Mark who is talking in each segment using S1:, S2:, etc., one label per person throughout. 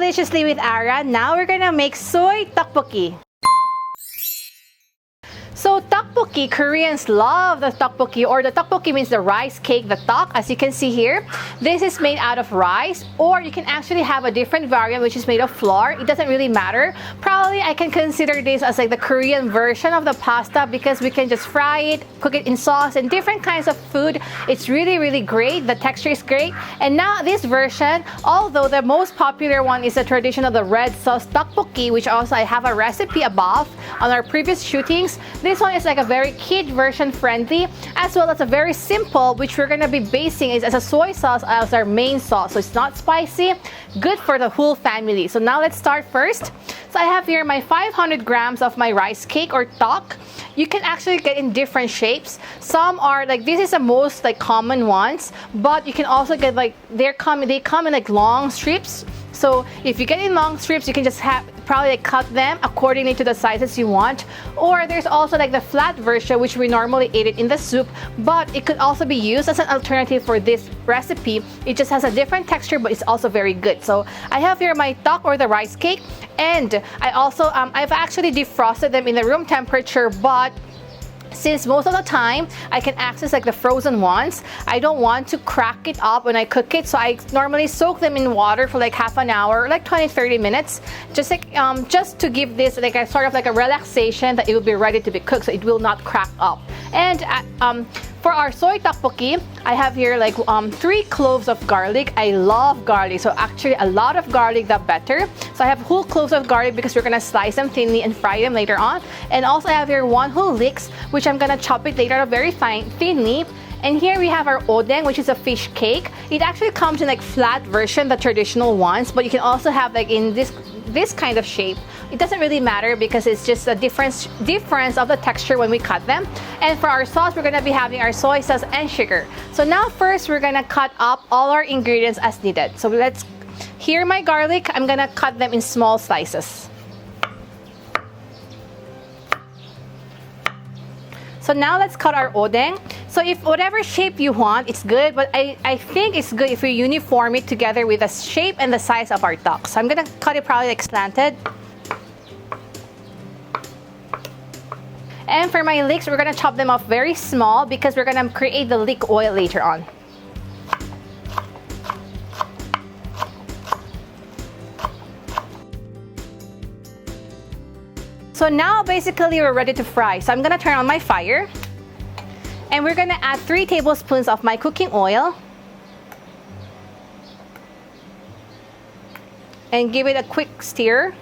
S1: Deliciously with Ara. Now we're gonna make soy tteokbokki. So tteokbokki, Koreans love the tteokbokki, or the tteokbokki means the rice cake, the tteok, as you can see here. This is made out of rice, or you can actually have a different variant which is made of flour. It doesn't really matter. Probably I can consider this as like the Korean version of the pasta because we can just fry it, cook it in sauce and different kinds of food. It's really, really great. The texture is great. And now this version, although the most popular one is the traditional the red sauce tteokbokki, which also I have a recipe above on our previous shootings. This one is like a very kid version friendly, as well as a very simple, which we're gonna be basing is as a soy sauce as our main sauce. So it's not spicy, good for the whole family. So now let's start first. So I have here my 500 grams of my rice cake or tteok. You can actually get in different shapes. Some are like, this is the most like common ones, but you can also get like, they come in like long strips. So if you get in long strips, you can just probably like cut them accordingly to the sizes you want. Or there's also like the flat version, which we normally eat it in the soup, but it could also be used as an alternative for this recipe. It just has a different texture, but it's also very good. So I have here my tteok or the rice cake, and I also I've actually defrosted them in the room temperature, but since most of the time I can access like the frozen ones, I don't want to crack it up when I cook it, so I normally soak them in water for like half an hour, like 20-30 minutes, just like just to give this like a sort of like a relaxation that it will be ready to be cooked, so it will not crack up. And for our soy tteokbokki, I have here like 3 cloves of garlic. I love garlic, so actually a lot of garlic, the better. So I have whole cloves of garlic because we're gonna slice them thinly and fry them later on. And also I have here 1 whole leeks, which I'm gonna chop it later very thinly. And here we have our odeng, which is a fish cake. It actually comes in like flat version, the traditional ones, but you can also have like in this kind of shape. It doesn't really matter because it's just a difference of the texture when we cut them. And for our sauce, we're gonna be having our soy sauce and sugar. So now first, we're gonna cut up all our ingredients as needed. So here my garlic, I'm gonna cut them in small slices. So now let's cut our odeng. So if whatever shape you want, it's good, but I think it's good if we uniform it together with the shape and the size of our tteok. So I'm gonna cut it probably like slanted. And for my leeks, we're gonna chop them off very small because we're gonna create the leek oil later on. So now basically we're ready to fry. So I'm gonna turn on my fire. And we're gonna add 3 tablespoons of my cooking oil. And give it a quick stir.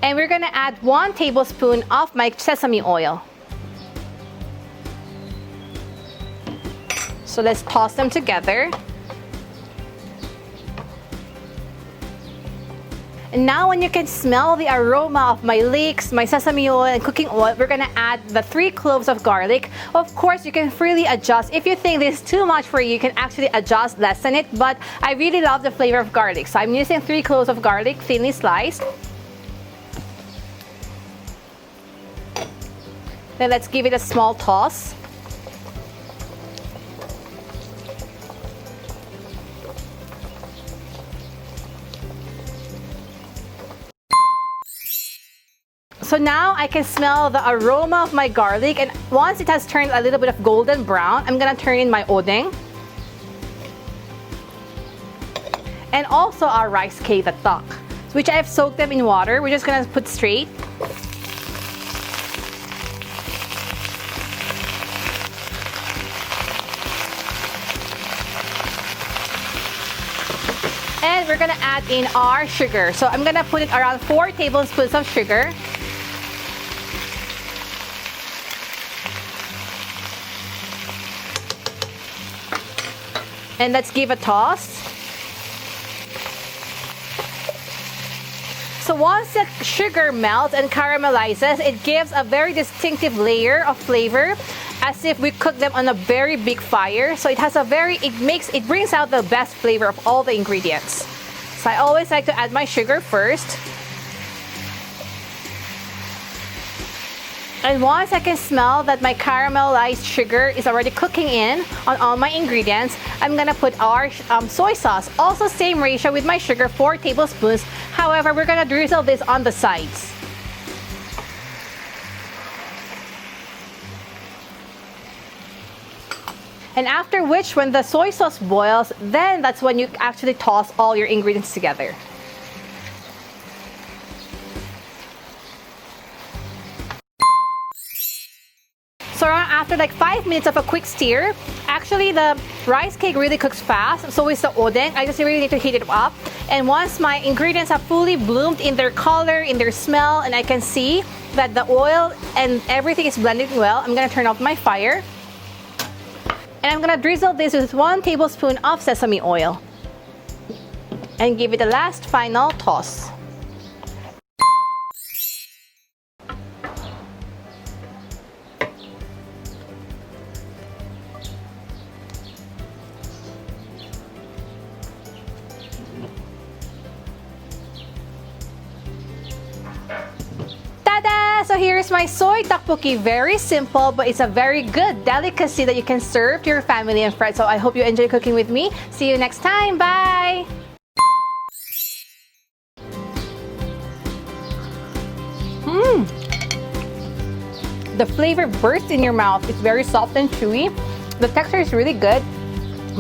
S1: And we're gonna add 1 tablespoon of my sesame oil. So let's toss them together. And now when you can smell the aroma of my leeks, my sesame oil, and cooking oil, we're gonna add the 3 cloves of garlic. Of course, you can freely adjust. If you think this is too much for you, you can actually adjust, lessen it. But I really love the flavor of garlic. So I'm using 3 cloves of garlic, thinly sliced. Then let's give it a small toss. So now I can smell the aroma of my garlic, and once it has turned a little bit of golden brown, I'm gonna turn in my odeng. And also our rice cake, the tteok, which I have soaked them in water. We're just gonna put straight. And we're gonna add in our sugar. So I'm gonna put it around 4 tablespoons of sugar. And let's give a toss. So once the sugar melts and caramelizes, it gives a very distinctive layer of flavor, as if we cook them on a very big fire. So it has a it brings out the best flavor of all the ingredients. So I always like to add my sugar first. And once I can smell that my caramelized sugar is already cooking in on all my ingredients, I'm gonna put our soy sauce. Also same ratio with my sugar, 4 tablespoons. However, we're gonna drizzle this on the sides. And after which, when the soy sauce boils, then that's when you actually toss all your ingredients together. So after like 5 minutes of a quick stir, actually the rice cake really cooks fast. So is the odeng. I just really need to heat it up. And once my ingredients have fully bloomed in their color, in their smell, and I can see that the oil and everything is blending well, I'm gonna turn off my fire. And I'm gonna drizzle this with 1 tablespoon of sesame oil. And give it a last final toss. So here's my soy tteokbokki. Very simple, but it's a very good delicacy that you can serve to your family and friends. So I hope you enjoy cooking with me. See you next time. Bye! The flavor bursts in your mouth. It's very soft and chewy. The texture is really good,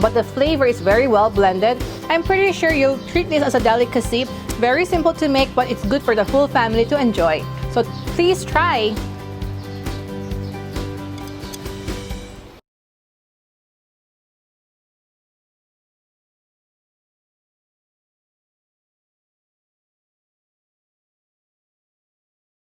S1: but the flavor is very well blended. I'm pretty sure you'll treat this as a delicacy. Very simple to make, but it's good for the full family to enjoy. So please try.